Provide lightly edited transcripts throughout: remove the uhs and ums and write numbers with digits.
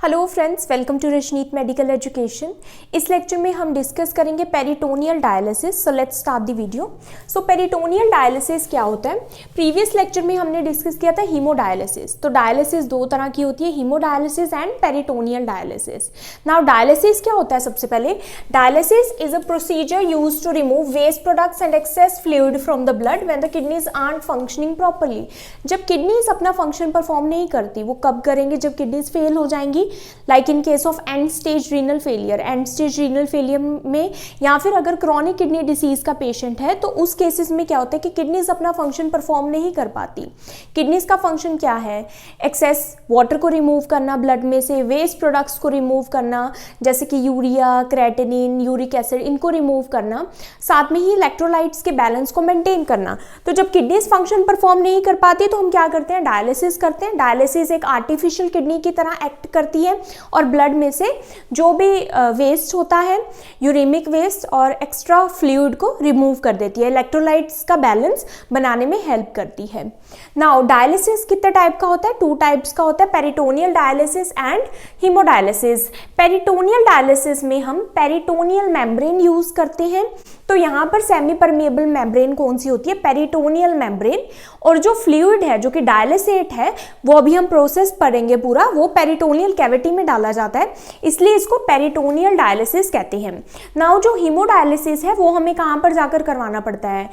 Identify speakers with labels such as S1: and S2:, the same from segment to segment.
S1: Hello friends, welcome to Rajneet medical education. इस lecture में हम डिस्कस करेंगे peritoneal dialysis. So let's start the video. So peritoneal dialysis क्या होता है? प्रीवियस लेक्चर में हमने डिस्कस किया था हीमोडायलिसिस। तो डायलिसिस दो तरह की होती है, haemodialysis and peritoneal dialysis. Now dialysis क्या होता है? सबसे पहले dialysis is a procedure used to remove waste products and excess fluid from the blood when the kidneys aren't functioning properly. जब किडनीज अपना फंक्शन परफॉर्म नहीं करती, वो कब करेंगे? जब किडनीज फेल हो जाएंगी, like in case of and stage renal failure. And stage renal failure में या फिर अगर क्रॉनिक किडनी डिसीज का पेशेंट है तो उस केसेस में क्या होता है कि किडनीज अपना फंक्शन परफॉर्म नहीं कर पाती। किडनीज का फंक्शन क्या है? एक्सेस वाटर को रिमूव करना ब्लड में से, वेस्ट प्रोडक्ट्स को रिमूव करना जैसे कि यूरिया, क्रेटिनिन, यूरिक एसिड, इनको रिमूव करना, साथ में ही इलेक्ट्रोलाइट्स के बैलेंस को मेंटेन करना। तो जब किडनीज फंक्शन परफॉर्म नहीं कर पाती तो हम क्या करते हैं? डायलिसिस करते हैं। डायलिसिस एक आर्टिफिशियल किडनी की तरह एक्ट करती है और ब्लड में से जो भी वेस्ट होता है, यूरेमिक वेस्ट और एक्स्ट्रा फ्लूइड को रिमूव कर देती है, इलेक्ट्रोलाइट्स का बैलेंस बनाने में हेल्प करती है। नाउ डायलिसिस कितने टाइप का होता है? 2 टाइप्स का होता है, peritoneal dialysis and haemodialysis. Peritoneal dialysis में हम पेरिटोनियल मेम्ब्रेन यूज करते हैं। तो यहाँ पर सेमी परमेबल मेम्ब्रेन कौन सी होती है? Peritoneal membrane. और जो फ्लूइड है, जो कि डायलिसेट है, वो अभी हम प्रोसेस पढ़ेंगे पूरा, वो पेरिटोनियल कैविटी में डाला जाता है, इसलिए इसको पेरिटोनियल डायलिसिस कहते हैं। नाउ जो हीमोडायलिसिस है वो हमें कहाँ पर जाकर करवाना पड़ता है?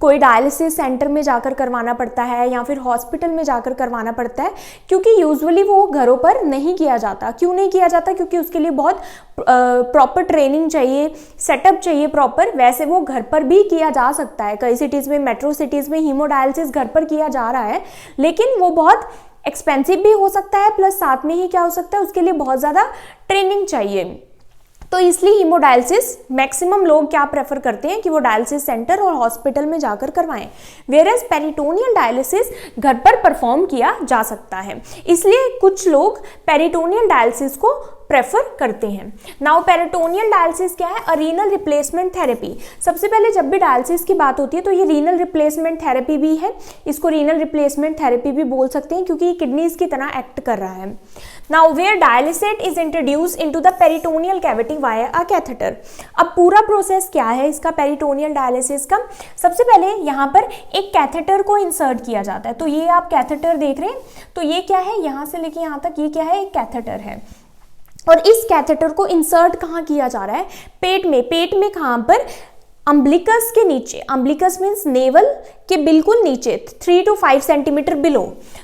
S1: कोई डायलिसिस सेंटर में जाकर करवाना पड़ता है या फिर हॉस्पिटल में जाकर करवाना पड़ता है, क्योंकि यूजुअली वो घरों पर नहीं किया जाता। क्यों नहीं किया जाता? क्योंकि उसके लिए बहुत प्रॉपर ट्रेनिंग चाहिए, सेटअप चाहिए प्रॉपर। वैसे वो घर पर भी किया जा सकता है, कई सिटीज़ में, मेट्रो सिटीज़ में हीमोडायलिसिस घर पर किया जा रहा है, लेकिन वो बहुत एक्सपेंसिव भी हो सकता है, प्लस साथ में ही क्या हो सकता है, उसके लिए बहुत ज़्यादा ट्रेनिंग चाहिए। तो इसलिए हीमोडायलिसिस मैक्सिमम लोग क्या प्रेफर करते हैं कि वो डायलिसिस सेंटर और हॉस्पिटल में जाकर करवाएं, वेयरएज पेरिटोनियल डायलिसिस घर पर परफॉर्म किया जा सकता है। इसलिए कुछ लोग पेरिटोनियल डायलिसिस को प्रेफर करते हैं। नाउ पेरिटोनियल डायलिसिस क्या है? अ रीनल रिप्लेसमेंट थेरेपी। सबसे पहले जब भी डायलिसिस की बात होती है तो ये रीनल रिप्लेसमेंट थेरेपी भी है, इसको रीनल रिप्लेसमेंट थेरेपी भी बोल सकते हैं क्योंकि ये किडनीज की तरह एक्ट कर रहा है। Now where dialysate is introduce into the peritoneal cavity via a catheter. अब पूरा प्रोसेस क्या है इसका पेरिटोनियल डायलिसिस का? सबसे पहले यहाँ पर एक कैथेटर को इंसर्ट किया जाता है। तो ये आप कैथेटर देख रहे हैं, तो ये क्या है? यहाँ से लेके यहाँ तक ये क्या है? एक कैथेटर है। और इस कैथेटर को इंसर्ट कहाँ किया जा रहा है? पेट में। पेट में कहाँ पर? अम्बिलिकस के नीचे। अम्बिलिकस मीन्स नेवल के बिल्कुल नीचे, 3 to 5 सेंटीमीटर बिलो।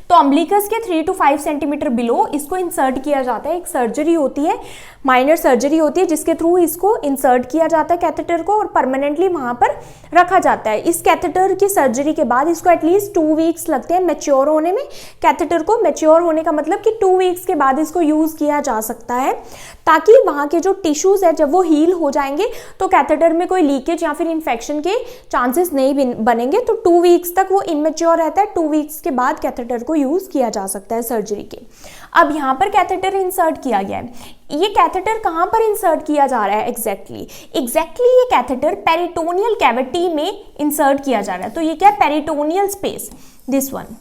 S1: तो अम्बिलिकस के 3 to 5 सेंटीमीटर बिलो इसको इंसर्ट किया जाता है। एक सर्जरी होती है, माइनर सर्जरी होती है, जिसके थ्रू इसको इंसर्ट किया जाता है कैथेटर को और परमानेंटली वहाँ पर रखा जाता है। इस कैथेटर की सर्जरी के बाद इसको एटलीस्ट 2 वीक्स लगते हैं मैच्योर होने में। कैथेटर को मैच्योर होने का मतलब कि 2 वीक्स के बाद इसको यूज़ किया जा सकता है, ताकि वहाँ के जो टिश्यूज़ है जब वो हील हो जाएंगे तो कैथेटर में कोई लीकेज या फिर इन्फेक्शन के चांसेस नहीं बनेंगे। तो 2 वीक्स तक वो इनमेच्योर रहता है। 2 वीक्स के बाद कैथेटर को यूज़ किया जा सकता है सर्जरी के। अब यहाँ पर कैथेटर इंसर्ट किया गया है। ये कैथेटर कहाँ पर इंसर्ट किया जा रहा है एग्जैक्टली ये कैथेटर पेरिटोनियल कैविटी में इंसर्ट किया जा रहा है। तो ये क्या है? Peritoneal space, this one.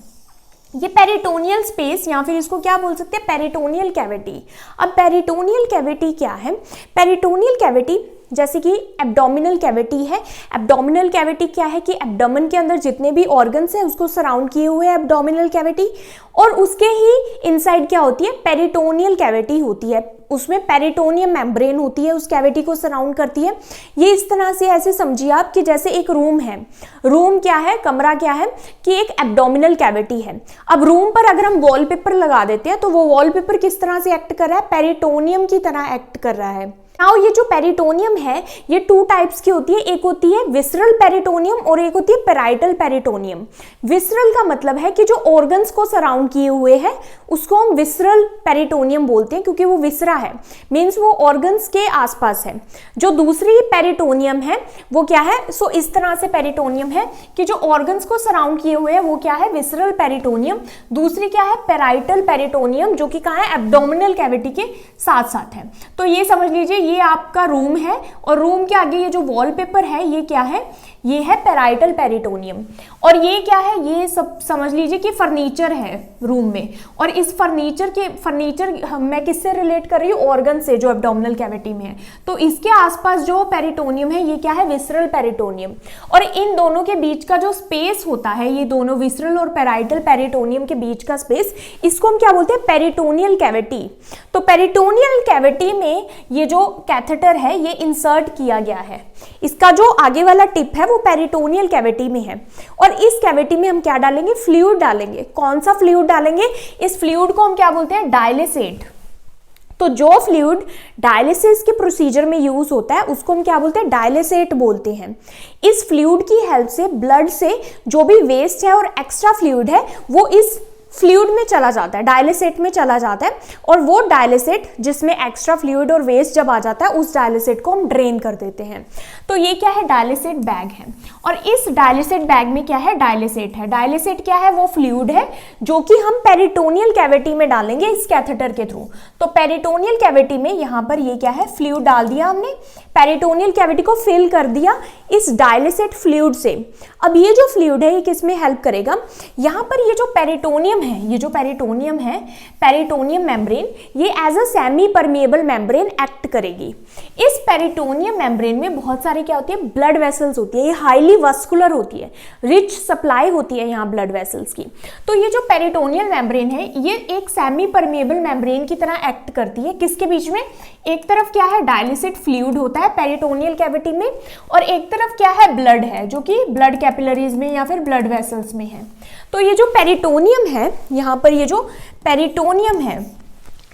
S1: ये पेरिटोनियल स्पेस या फिर इसको क्या बोल सकते हैं? Peritoneal cavity. अब पेरिटोनियल कैविटी क्या है? पेरिटोनियल कैविटी जैसे कि एब्डोमिनल कैविटी है। एब्डोमिनल कैविटी क्या है कि एब्डोमेन के अंदर जितने भी ऑर्गन्स हैं उसको सराउंड किए हुए है एब्डोमिनल कैविटी, और उसके ही इनसाइड क्या होती है? पेरिटोनियल कैविटी होती है। उसमें पेरिटोनियम मेम्ब्रेन होती है, उस कैविटी को सराउंड करती है। ये इस तरह से ऐसे समझिए आप कि जैसे एक रूम है। रूम क्या है? कमरा क्या है? कि एक एब्डोमिनल कैविटी है। अब रूम पर अगर हम वॉलपेपर लगा देते हैं तो वो वॉलपेपर किस तरह से एक्ट कर रहा है? पेरिटोनियम की तरह एक्ट कर रहा है। नाउ ये जो पेरिटोनियम है ये 2 टाइप्स की होती है। एक होती है विसरल पेरिटोनियम और एक होती है पेराइटल पेरिटोनियम। विसरल का मतलब है कि जो ऑर्गन्स को सराउंड किए हुए है उसको हम विसरल पेरिटोनियम बोलते हैं, क्योंकि वो विसरा है, मीन्स वो ऑर्गन्स के आसपास है। जो दूसरी पेरिटोनियम है वो क्या है? सो इस तरह से पेरिटोनियम है कि जो ऑर्गन्स को सराउंड किए हुए है वो क्या है? Visceral peritoneum. दूसरी क्या है? पेराइटल पेरिटोनियम, जो कि कहाँ है? एब्डोमिनल कैविटी के साथ साथ है। तो ये समझ लीजिए ये आपका रूम है और रूम के आगे ये जो वॉलपेपर है ये क्या है, ये है पैराइटल पेरिटोनियम। और ये क्या है, ये सब समझ लीजिए कि फर्नीचर है रूम में। और इस फर्नीचर मैं किससे रिलेट कर रही हूँ, ऑर्गन से जो एब्डोमिनल कैविटी में है। तो इसके आसपास जो पेरिटोनियम है ये क्या है, विसरल पेरिटोनियम। और इन दोनों के बीच का जो स्पेस होता है, ये दोनों विसरल और पैराइटल पेरिटोनियम के बीच का स्पेस, इसको हम क्या बोलते हैं, पेरिटोनियल कैविटी। तो पेरिटोनियल कैविटी में ये जो कैथेटर है ये इंसर्ट किया गया है। इसका जो आगे वाला टिप है वो पेरिटोनियल कैविटी में है। और इस कैविटी में हम क्या डालेंगे, फ्लूइड डालेंगे। कौन सा फ्लूइड डालेंगे, इस फ्लूइड को हम क्या बोलते हैं, डायलिसेट। तो जो फ्लूइड डायलिसिस के प्रोसीजर में यूज होता है उसको हम क्या बोलते हैं, डायलिसेट बोलते हैं। इस फ्लूइड की हेल्प से ब्लड से जो भी वेस्ट है और एक्स्ट्रा फ्लूइड है वो इस फ्लूइड में चला जाता है, डायलिसेट में चला जाता है। और वो डायलिसेट जिसमें एक्स्ट्रा फ्लूइड और वेस्ट जब आ जाता है उस डायलिसेट को हम ड्रेन कर देते हैं। तो ये क्या है, डायलिसेट बैग है। और इस डायलिसेट बैग में क्या है, डायलिसेट है। डायलिसेट क्या है, वो फ्लूइड है जो कि हम पेरिटोनियल कैविटी में डालेंगे इस कैथेटर के थ्रू। तो पेरिटोनियल कैविटी में यहाँ पर ये क्या है, फ्लूइड डाल दिया हमने, पेरिटोनियल कैविटी को फिल कर दिया इस डायलिसेट फ्लूइड से। अब ये जो फ्लूइड है ये किस में हेल्प करेगा, यहाँ पर ये जो पेरिटोनियम है, ये जो पेरिटोनियम है, पेरिटोनियम मेम्ब्रेन, ये as a semi permeable membrane act करेगी। इस पेरिटोनियम मेम्ब्रेन में बहुत सारे क्या होती है, ब्लड वेसल्स होती है। ये हाईली वस्कुलर होती है, रिच सप्लाई होती है यहाँ ब्लड वेसल्स की। तो ये जो पेरिटोनियल मेम्ब्रेन है ये एक सेमी परमिएबल मेम्ब्रेन की तरह एक्ट करती है। किसके बीच में, एक तरफ क्या है, डायलिसेट फ्लूइड होता है पेरिटोनियल कैविटी में, और एक तरफ क्या है, ब्लड है जो कि ब्लड कैपिलरीज में या फिर ब्लड वेसल्स में है। तो ये जो पेरिटोनियम है, यहाँ पर ये जो पेरिटोनियम है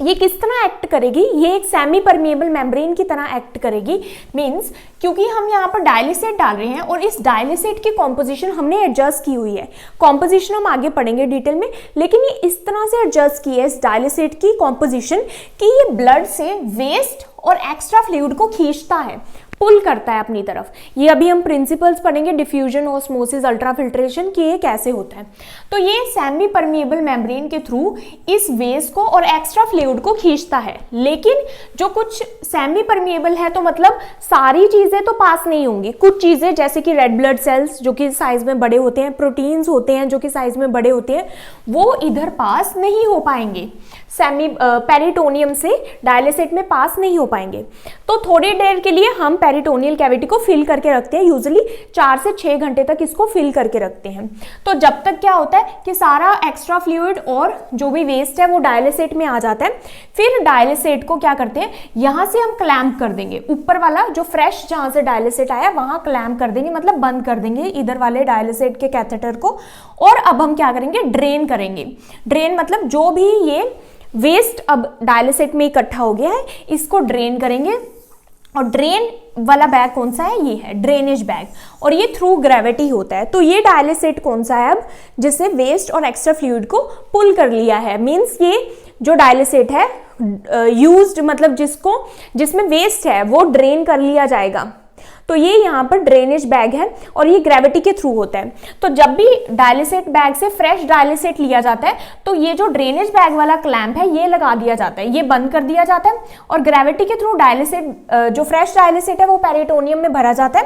S1: ये किस तरह एक्ट करेगी, ये एक सेमी परमिएबल मेम्ब्रेन की तरह एक्ट करेगी। मींस क्योंकि हम यहाँ पर डायलिसेट डाल रहे हैं और इस डायलिसेट की कॉम्पोजिशन हमने एडजस्ट की हुई है। कॉम्पोजिशन हम आगे पढ़ेंगे डिटेल में, लेकिन ये इस तरह से एडजस्ट की है इस डायलिसेट की कॉम्पोजिशन कि ये ब्लड से वेस्ट और एक्स्ट्रा फ्लूइड को खींचता है, पुल करता है अपनी तरफ। ये अभी हम प्रिंसिपल्स पढ़ेंगे डिफ्यूजन, ऑस्मोसिस, अल्ट्राफिल्ट्रेशन कि ये कैसे होता है। तो ये सेमी परमिएबल मेम्ब्रेन के थ्रू इस वेस्ट को और एक्स्ट्रा फ्लूइड को खींचता है। लेकिन जो कुछ सेमी परमिएबल है तो मतलब सारी चीजें तो पास नहीं होंगी। कुछ चीजें जैसे कि रेड ब्लड सेल्स जो कि साइज में बड़े होते हैं, प्रोटीन्स होते हैं जो कि साइज में बड़े होते हैं, वो इधर पास नहीं हो पाएंगे, सेमी पेरिटोनियम से डायलिसेट में पास नहीं हो पाएंगे। तो थोड़ी देर के लिए हम पेरिटोनियल कैविटी को फिल करके रखते हैं, यूजुअली 4 से 6 घंटे तक इसको फिल करके रखते हैं। तो जब तक क्या होता है कि सारा एक्स्ट्रा फ्लूइड और जो भी वेस्ट है वो डायलिसेट में आ जाता है। फिर डायलिसेट को क्या करते हैं, यहाँ से हम क्लैम्प कर देंगे, ऊपर वाला जो फ्रेश जहाँ से डायलिसेट आया वहाँ क्लैम्प कर देंगे, मतलब बंद कर देंगे इधर वाले डायलिसेट के कैथेटर को। और अब हम क्या करेंगे, ड्रेन करेंगे। ड्रेन मतलब जो भी ये वेस्ट अब डायलिसेट में इकट्ठा हो गया है इसको ड्रेन करेंगे। और ड्रेन वाला बैग कौन सा है, ये है ड्रेनेज बैग, और ये थ्रू ग्रेविटी होता है। तो ये डायलिसेट कौन सा है अब, जिससे वेस्ट और एक्स्ट्रा फ्लूइड को पुल कर लिया है। मींस ये जो डायलिसेट है यूज्ड मतलब जिसमें वेस्ट है वो ड्रेन कर लिया जाएगा। तो ये यहाँ पर ड्रेनेज बैग है और ये ग्रेविटी के थ्रू होता है। तो जब भी डायलिसेट बैग से फ्रेश डायलिसेट लिया जाता है तो ये जो ड्रेनेज बैग वाला क्लैंप है ये लगा दिया जाता है, ये बंद कर दिया जाता है और ग्रेविटी के थ्रू डायलिसेट जो फ्रेश डायलिसेट है वो पेरिटोनियम में भरा जाता है।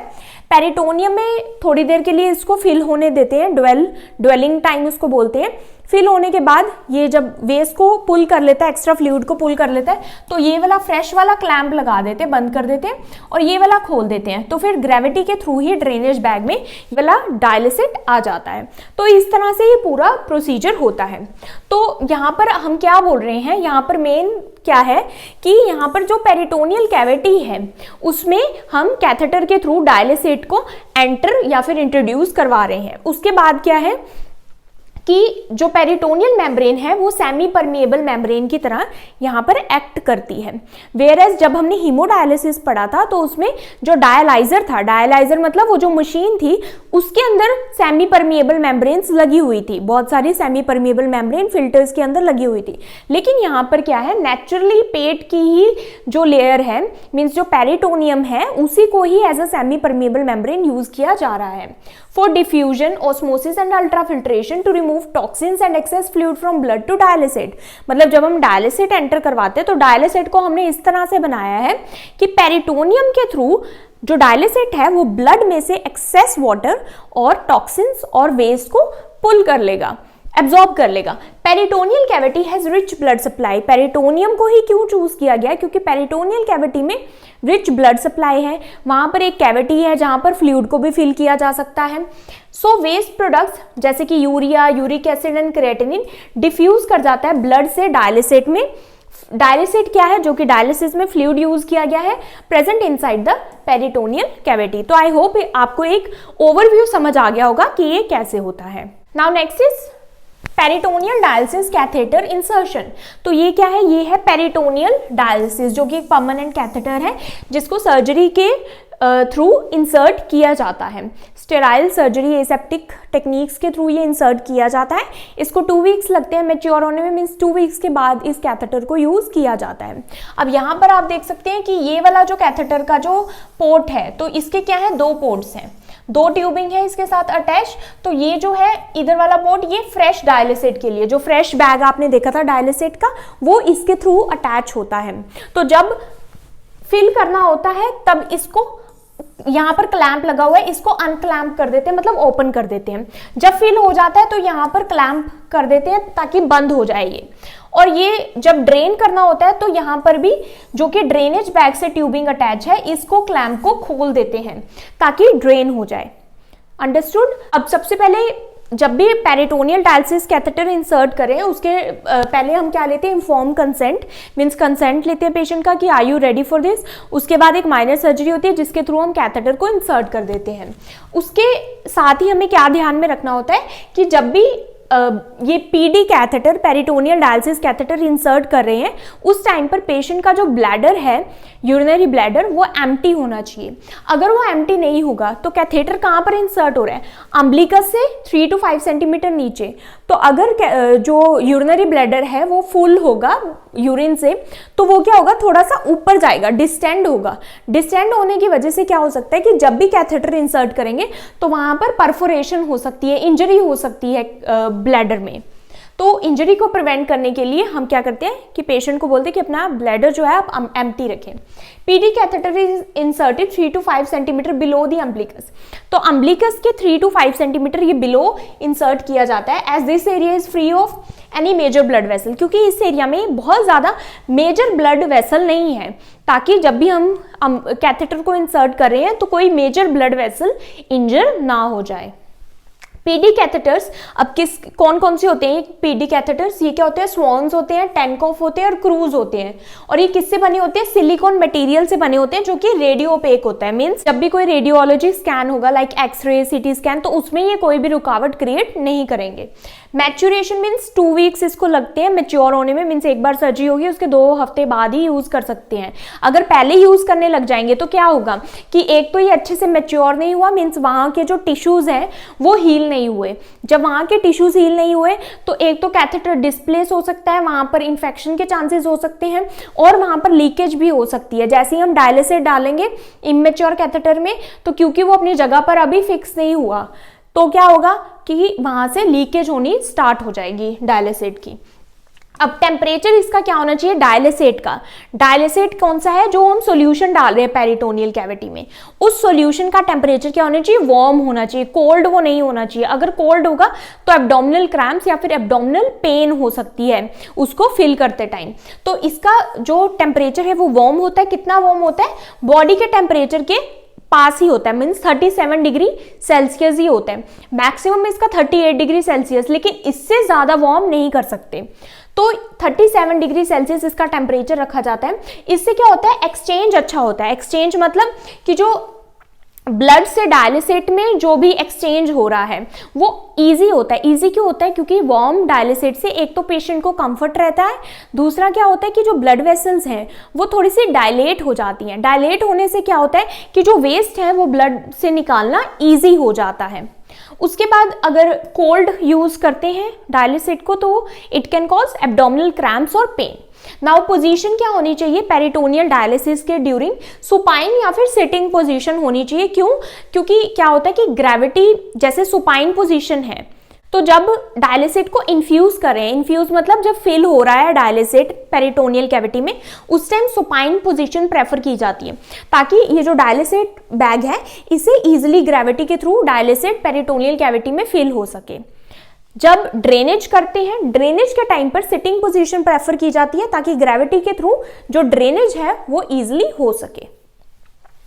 S1: पेरिटोनियम में थोड़ी देर के लिए इसको फिल होने देते हैं, ड्वेलिंग टाइम उसको बोलते हैं। फिल होने के बाद ये जब वेस्ट को पुल कर लेता है, एक्स्ट्रा फ्लूइड को पुल कर लेता है, तो ये वाला फ्रेश वाला क्लैंप लगा देते हैं, बंद कर देते हैं और ये वाला खोल देते हैं। तो फिर ग्रेविटी के थ्रू ही ड्रेनेज बैग में वाला डायलिसेट आ जाता है। तो इस तरह से ये पूरा प्रोसीजर होता है। तो यहाँ पर हम क्या बोल रहे हैं, यहाँ पर मेन क्या है कि यहाँ पर जो पेरिटोनियल कैविटी है उसमें हम कैथेटर के थ्रू डायलिसेट को एंटर या फिर इंट्रोड्यूस करवा रहे हैं। उसके बाद क्या है कि जो पेरिटोनियल मेम्ब्रेन है वो सेमी परमिएबल मेम्ब्रेन की तरह यहाँ पर एक्ट करती है। वेयरएज जब हमने हीमोडायलिसिस पढ़ा था तो उसमें जो डायलाइजर था, डायलाइजर मतलब वो जो मशीन थी उसके अंदर सेमी परमिएबल मेम्ब्रेन्स लगी हुई थी, बहुत सारी सेमी परमिएबल मेम्ब्रेन फिल्टर्स के अंदर लगी हुई थी। लेकिन यहाँ पर क्या है, नेचुरली पेट की ही जो लेयर है, मीन्स जो पेरिटोनियम है उसी को ही as a semi permeable membrane use किया जा रहा है। for diffusion, osmosis and ultrafiltration to remove toxins and excess fluid from blood to dialysate। मतलब जब हम डायलिसेट एंटर करवाते हैं तो डायलिसेट को हमने इस तरह से बनाया है कि पेरिटोनियम के थ्रू जो डायलिसेट है वो ब्लड में से एक्सेस वाटर और टॉक्सिन्स और वेस्ट को पुल कर लेगा, एब्जॉर्ब कर लेगा। Peritoneal cavity has rich blood supply. Peritoneum को ही क्यों चूज किया गया? क्योंकि पेरिटोनियल कैविटी में रिच ब्लड सप्लाई है, वहां पर एक कैविटी है जहां पर फ्लूइड को भी फिल किया जा सकता है। सो वेस्ट प्रोडक्ट्स जैसे कि urea, uric acid and creatinine diffuse कर जाता है ब्लड से डायलिसेट में। डायलिसेट क्या है? जो कि डायलिसिस में फ्लूइड यूज किया गया है, present inside the peritoneal cavity. तो आई होप आपको एक ओवरव्यू समझ आ गया होगा कि ये कैसे होता है। Now next is peritoneal dialysis catheter insertion. तो ये क्या है? ये है पेरिटोनियल डायलिसिस, जो कि एक परमानेंट कैथेटर है जिसको सर्जरी के थ्रू इंसर्ट किया जाता है। स्टेराइल सर्जरी एसेप्टिक टेक्निक्स के थ्रू ये इंसर्ट किया जाता है। इसको 2 वीक्स लगते हैं मैच्योर होने में, मीन्स 2 वीक्स के बाद इस कैथेटर को यूज किया जाता है। अब यहाँ पर आप देख सकते हैं कि ये वाला जो कैथेटर का जो पोर्ट है, तो इसके क्या है? 2 पोर्ट्स हैं, 2 ट्यूबिंग है इसके साथ अटैच। तो ये जो है इधर वाला पोर्ट, ये फ्रेश डायलिसेट के लिए, जो फ्रेश बैग आपने देखा था डायलिसेट का, वो इसके थ्रू अटैच होता है। तो जब फिल करना होता है तब इसको यहाँ पर क्लैंप लगा हुआ है, इसको अनक्लैंप कर देते हैं, मतलब ओपन कर देते हैं। जब फिल हो जाता है तो यहाँ पर क्लैंप कर देते हैं ताकि बंद हो जाए ये। और ये जब ड्रेन करना होता है तो यहाँ पर भी जो कि ड्रेनेज बैग से ट्यूबिंग अटैच है, इसको क्लैंप को खोल देते हैं ताकि ड्रेन हो जाए। अंडरस्टूड? अब सबसे पहले जब भी पेरिटोनियल डायलिसिस कैथेटर इंसर्ट करें उसके पहले हम क्या लेते हैं? इन्फॉर्म कंसेंट, मीन्स कंसेंट लेते हैं पेशेंट का कि are you ready for this. उसके बाद एक माइनर सर्जरी होती है जिसके थ्रू हम कैथेटर को इंसर्ट कर देते हैं। उसके साथ ही हमें क्या ध्यान में रखना होता है कि जब भी ये PD catheter, peritoneal dialysis catheter insert कर रहे हैं, उस टाइम पर पेशेंट का जो ब्लैडर है, यूरिनरी ब्लैडर, वो एम्प्टी होना चाहिए। अगर वो एम्प्टी नहीं होगा तो कैथेटर कहाँ पर इंसर्ट हो रहा है? अम्बिलिकस से 3 to 5 सेंटीमीटर नीचे। तो अगर जो यूरिनरी ब्लैडर है वो फुल होगा यूरिन से, तो वो क्या होगा? थोड़ा सा ऊपर जाएगा, डिस्टेंड होगा। डिस्टेंड होने की वजह से क्या हो सकता है कि जब भी कैथेटर इंसर्ट करेंगे तो वहां पर परफोरेशन हो सकती है, इंजरी हो सकती है ब्लैडर में। तो इंजरी को प्रिवेंट करने के लिए हम क्या करते हैं कि पेशेंट को बोलते हैं कि अपना ब्लैडर जो है आप एम्प्टी रखें। PD catheter is inserted 3 to 5 centimetre below the umbilicus. तो अम्बिलिकस के 3 to 5 सेंटीमीटर ये बिलो इंसर्ट किया जाता है, as this area is free of any major blood vessel, क्योंकि इस एरिया में बहुत ज़्यादा मेजर ब्लड वेसल नहीं है, ताकि जब भी हम कैथेटर को इंसर्ट कर रहे हैं तो कोई मेजर ब्लड वेसल इंजर ना हो जाए। पीडी कैथेटर्स अब कौन कौन से होते हैं पीडी कैथेटर्स? ये क्या होते हैं? स्वॉन्स होते हैं, टेनकॉफ होते हैं और क्रूज होते हैं। और ये किससे बने होते हैं? सिलिकॉन मटेरियल से बने होते हैं, जो कि रेडियो ओपेक होता है। मींस जब भी कोई रेडियोलॉजी स्कैन होगा, लाइक एक्सरे, सीटी स्कैन, तो उसमें ये कोई भी रुकावट क्रिएट नहीं करेंगे। मैच्योरेशन मीन्स 2 वीक्स इसको लगते हैं मैच्योर होने में, मीन्स एक बार सर्जरी होगी उसके 2 हफ्ते बाद ही यूज कर सकते हैं। अगर पहले यूज करने लग जाएंगे तो क्या होगा कि एक तो ये अच्छे से मैच्योर नहीं हुआ, मीन्स वहां के जो टिश्यूज हैं वो हील नहीं हुए। जब वहां के टिश्यूज हील नहीं हुए तो एक तो कैथेटर डिस्प्लेस हो सकता है, वहां पर इंफेक्शन के चांसेस हो सकते हैं और वहां पर लीकेज भी हो सकती है। जैसे ही हम डायलिसिस डालेंगे इमेच्योर कैथेटर में, तो क्योंकि वो अपनी जगह पर अभी फिक्स नहीं हुआ, तो क्या होगा कि वहां से लीकेज होनी स्टार्ट हो जाएगी डायलिसेट की। अब टेम्परेचर इसका क्या होना चाहिए? डायलिसेट का, डायलिसेट कौन सा है? जो हम सॉल्यूशन डाल रहे हैं पेरिटोनियल कैविटी में, उस सॉल्यूशन का टेम्परेचर क्या होना चाहिए? वार्म होना चाहिए, कोल्ड वो नहीं होना चाहिए। अगर कोल्ड होगा तो एब्डोमिनल क्रैम्प्स या फिर एब्डोमिनल पेन हो सकती है उसको फिल करते टाइम। तो इसका जो टेम्परेचर है वो वार्म होता है। कितना वार्म होता है? बॉडी के टेम्परेचर के पास ही होता है, मीन्स 37 डिग्री सेल्सियस ही होता है। मैक्सिमम इसका 38 डिग्री सेल्सियस, लेकिन इससे ज्यादा वार्म नहीं कर सकते। तो 37 डिग्री सेल्सियस इसका टेम्परेचर रखा जाता है। इससे क्या होता है? एक्सचेंज अच्छा होता है। एक्सचेंज मतलब कि जो ब्लड से डायलिसेट में जो भी एक्सचेंज हो रहा है वो इजी होता है। इजी क्यों होता है? क्योंकि वार्म डायलिसेट से एक तो पेशेंट को कंफर्ट रहता है, दूसरा क्या होता है कि जो ब्लड वेसल्स हैं वो थोड़ी सी डायलेट हो जाती हैं। डायलेट होने से क्या होता है कि जो वेस्ट है वो ब्लड से निकालना इजी हो जाता है। उसके बाद अगर कोल्ड यूज करते हैं डायलिसिट को तो it can cause abdominal cramps और पेन। नाउ पोजीशन क्या होनी चाहिए पेरिटोनियल डायलिसिस के ड्यूरिंग? सुपाइन या फिर सिटिंग पोजीशन होनी चाहिए। क्यों? क्योंकि क्या होता है कि ग्रेविटी जैसे सुपाइन पोजीशन है तो जब डायलिसिट को इन्फ्यूज करें, इन्फ्यूज मतलब जब फिल हो रहा है डायलिसिट पेरिटोनियल कैविटी में, उस टाइम सुपाइन पोजीशन प्रेफर की जाती है ताकि ये जो डायलिसिट बैग है इसे इजीली ग्रेविटी के थ्रू डायलिसिट पेरिटोनियल कैविटी में फिल हो सके। जब ड्रेनेज करते हैं, ड्रेनेज के टाइम पर सिटिंग पोजीशन प्रेफर की जाती है ताकि ग्रेविटी के थ्रू जो ड्रेनेज है वो इजीली हो सके।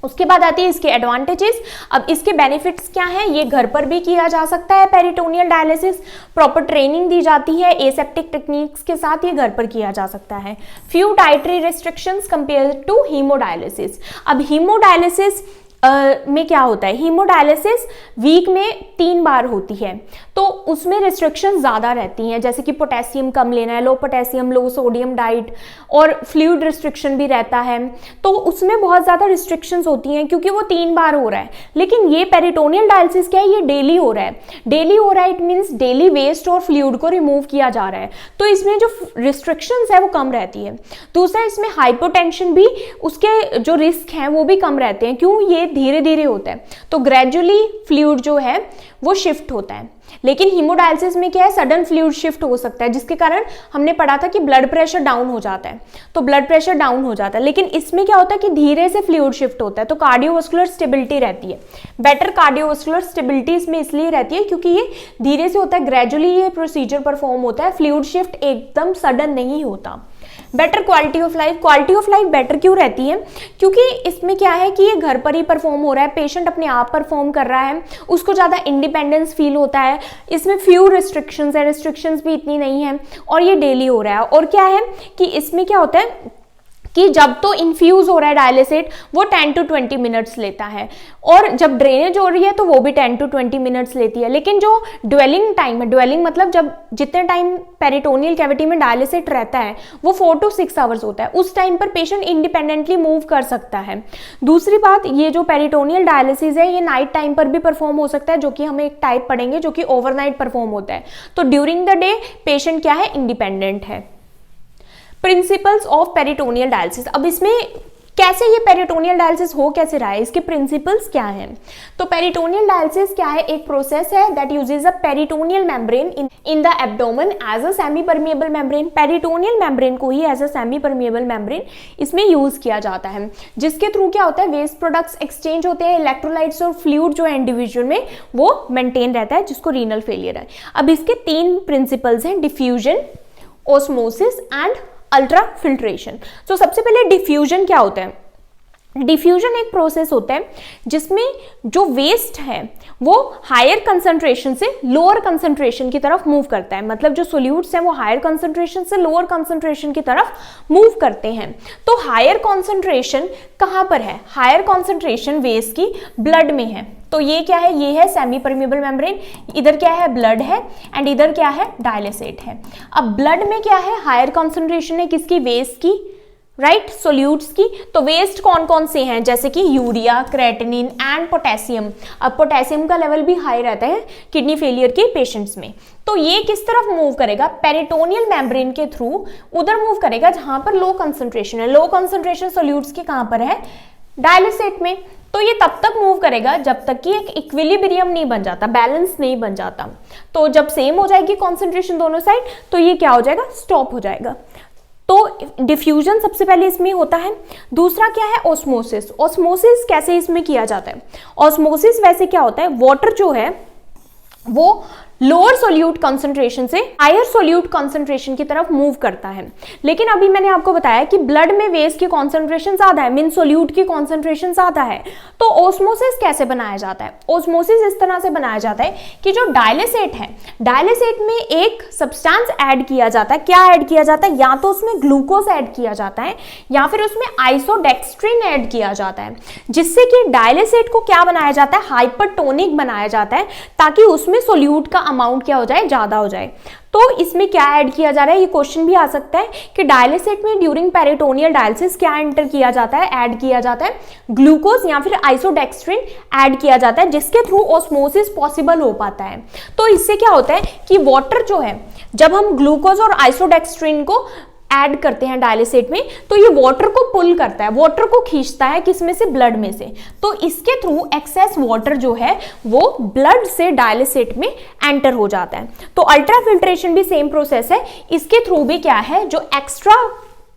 S1: उसके बाद आती है इसके एडवांटेजेस। अब इसके बेनिफिट्स क्या हैं? ये घर पर भी किया जा सकता है पेरिटोनियल डायलिसिस, प्रॉपर ट्रेनिंग दी जाती है, एसेप्टिक टेक्निक्स के साथ ये घर पर किया जा सकता है। Few dietary restrictions compare to haemodialysis. अब हीमोडायलिसिस में क्या होता है? हीमोडायलिसिस वीक में 3 बार होती है तो उसमें रिस्ट्रिक्शंस ज़्यादा रहती हैं, जैसे कि पोटेशियम कम लेना है, लो पोटेशियम लो सोडियम डाइट, और फ्लूइड रिस्ट्रिक्शन भी रहता है। तो उसमें बहुत ज़्यादा रिस्ट्रिक्शंस होती हैं क्योंकि वो 3 बार हो रहा है। लेकिन ये पेरिटोनियल डायलिसिस क्या है? ये डेली हो रहा है। डेली हो रहा है इट मीन्स डेली वेस्ट और फ्लूइड को रिमूव किया जा रहा है, तो इसमें जो रिस्ट्रिक्शंस है वो कम रहती है। दूसरा, इसमें हाइपोटेंशन भी, उसके जो रिस्क हैं वो भी कम रहते हैं। क्यों? ये धीरे धीरे होता है तो ग्रेजुअली फ्लूइड जो है वो शिफ्ट होता है। लेकिन हीमोडायलिसिस में क्या है? सडन फ्लूइड शिफ्ट हो सकता है जिसके कारण हमने पढ़ा था कि ब्लड प्रेशर डाउन हो जाता है, तो ब्लड प्रेशर डाउन हो जाता है। लेकिन इसमें क्या होता है कि धीरे से फ्लूइड शिफ्ट होता है तो कार्डियोवास्कुलर स्टेबिलिटी रहती है। बेटर कार्डियोवास्कुलर स्टेबिलिटी इसमें इसलिए रहती है क्योंकि ये धीरे से होता है, ग्रेजुअली ये प्रोसीजर परफॉर्म होता है, फ्लूइड शिफ्ट एकदम सडन नहीं होता। Better quality of life. Quality of life better क्यों रहती है? क्योंकि इसमें क्या है कि ये घर पर ही परफॉर्म हो रहा है, पेशेंट अपने आप परफॉर्म कर रहा है, उसको ज़्यादा इंडिपेंडेंस फील होता है। इसमें फ्यू रिस्ट्रिक्शंस है, रिस्ट्रिक्शंस भी इतनी नहीं है, और ये डेली हो रहा है। और क्या है कि इसमें क्या होता है कि जब तो इन्फ्यूज हो रहा है डायलिसिट वो 10 to 20 मिनट्स लेता है, और जब ड्रेनेज हो रही है तो वो भी 10 to 20 मिनट्स लेती है। लेकिन जो ड्वेलिंग टाइम है, ड्वेलिंग मतलब जब जितने टाइम पेरिटोनियल कैविटी में डायलिसिट रहता है वो 4 to 6 आवर्स होता है। उस टाइम पर पेशेंट इंडिपेंडेंटली मूव कर सकता है। दूसरी बात, ये जो पेरिटोनियल डायलिसिस है ये नाइट टाइम पर भी परफॉर्म हो सकता है, जो कि हम एक टाइप पढ़ेंगे जो कि ओवरनाइट परफॉर्म होता है। तो ड्यूरिंग द डे पेशेंट क्या है? इंडिपेंडेंट है। Principles of peritoneal dialysis. अब इसमें कैसे ये पेरिटोनियल डायलिसिस हो कैसे रहा है, इसके प्रिंसिपल्स क्या हैं? तो पेरिटोनियल डायलिसिस क्या है? एक प्रोसेस है that uses a peritoneal membrane in the abdomen as a semi permeable membrane. Peritoneal membrane को ही as a semi permeable membrane इसमें यूज किया जाता है, जिसके थ्रू क्या होता है? वेस्ट प्रोडक्ट्स एक्सचेंज होते हैं, इलेक्ट्रोलाइट्स और फ्लूइड जो है इंडिविजुअल में वो मेंटेन रहता है, जिसको रीनल फेलियर है। अब इसके 3 प्रिंसिपल्स हैं, diffusion, osmosis and ultra filtration. तो सबसे पहले डिफ्यूजन क्या होता है? डिफ्यूजन एक प्रोसेस होता है जिसमें जो वेस्ट है वो हायर कंसंट्रेशन से लोअर कंसंट्रेशन की तरफ मूव करता है। मतलब जो सोल्यूट्स हैं वो हायर कंसंट्रेशन से लोअर कंसंट्रेशन की तरफ मूव करते हैं। तो हायर कंसंट्रेशन कहाँ पर है? हायर कंसंट्रेशन वेस्ट की ब्लड में है। तो ये क्या है? ये है सेमी परमिएबल मेम्ब्रेन। इधर क्या है? ब्लड है, एंड इधर क्या है? डायलिसिट है। अब ब्लड में क्या है? हायर कंसंट्रेशन है किसकी? वेस्ट की, राइट, सोल्यूट्स की। तो वेस्ट कौन कौन से हैं? जैसे कि यूरिया, क्रेटिनिन एंड पोटेशियम। अब पोटेशियम का लेवल भी हाई रहता है किडनी फेलियर के पेशेंट्स में। तो ये किस तरफ मूव करेगा? पेरिटोनियल मेम्ब्रेन के थ्रू उधर मूव करेगा जहां पर लो कंसंट्रेशन है। लो कंसंट्रेशन सोल्यूट्स के कहां पर है? डायलिसिट में। तो ये तब तक मूव करेगा जब तक कि एक इक्विलिब्रियम नहीं बन जाता, बैलेंस नहीं बन जाता। तो जब सेम हो जाएगी कॉन्सेंट्रेशन दोनों साइड तो ये क्या हो जाएगा? स्टॉप हो जाएगा। तो डिफ्यूजन सबसे पहले इसमें होता है। दूसरा क्या है? ऑस्मोसिस। ऑस्मोसिस कैसे इसमें किया जाता है? ऑस्मोसिस वैसे क्या होता है? वाटर जो है वो लोअर सोल्यूट कंसंट्रेशन से हायर सोल्यूट कंसंट्रेशन की तरफ मूव करता है। लेकिन अभी मैंने आपको बताया कि ब्लड में वेस्ट की कंसंट्रेशन ज्यादा है, मीन सोल्यूट की कंसंट्रेशन ज्यादा है। तो ऑस्मोसिस कैसे बनाया जाता है? ऑस्मोसिस इस तरह से बनाया जाता है कि जो डायलिसिट है, डायलिसिट में एक सब्सटेंस ऐड किया जाता है। क्या ऐड किया जाता है? या तो उसमें ग्लूकोज ऐड किया जाता है या फिर उसमें आइसोडेक्स्ट्रिन ऐड किया जाता है, जिससे कि डायलिसिट को क्या बनाया जाता है? हाइपरटोनिक बनाया जाता है, ताकि उसमें सोल्यूट का अमाउंट क्या हो जाए, ज़्यादा हो जाए। तो इसमें क्या ऐड किया जा रहा है, ये क्वेश्चन भी आ सकता है कि डायलिसिस में ड्यूरिंग पेरिटोनियल डायलिसिस क्या एंटर किया जाता है, ऐड किया जाता है ग्लूकोज या फिर आइसोडेक्स्ट्रिन ऐड किया जाता है, जिसके थ्रू ऑस्मोसिस पॉसिबल हो पाता है। तो इससे क्या होता है कि वाटर जो है, जब हम ग्लूकोज और आइसोडेक्स्ट्रिन को ऐड करते हैं डायलिसेट में, तो ये वाटर को पुल करता है, वाटर को खींचता है, किसमें से, ब्लड में से। तो इसके थ्रू एक्सेस वाटर जो है वो ब्लड से डायलिसेट में एंटर हो जाता है। तो अल्ट्रा फिल्ट्रेशन भी सेम प्रोसेस है, इसके थ्रू भी क्या है, जो एक्स्ट्रा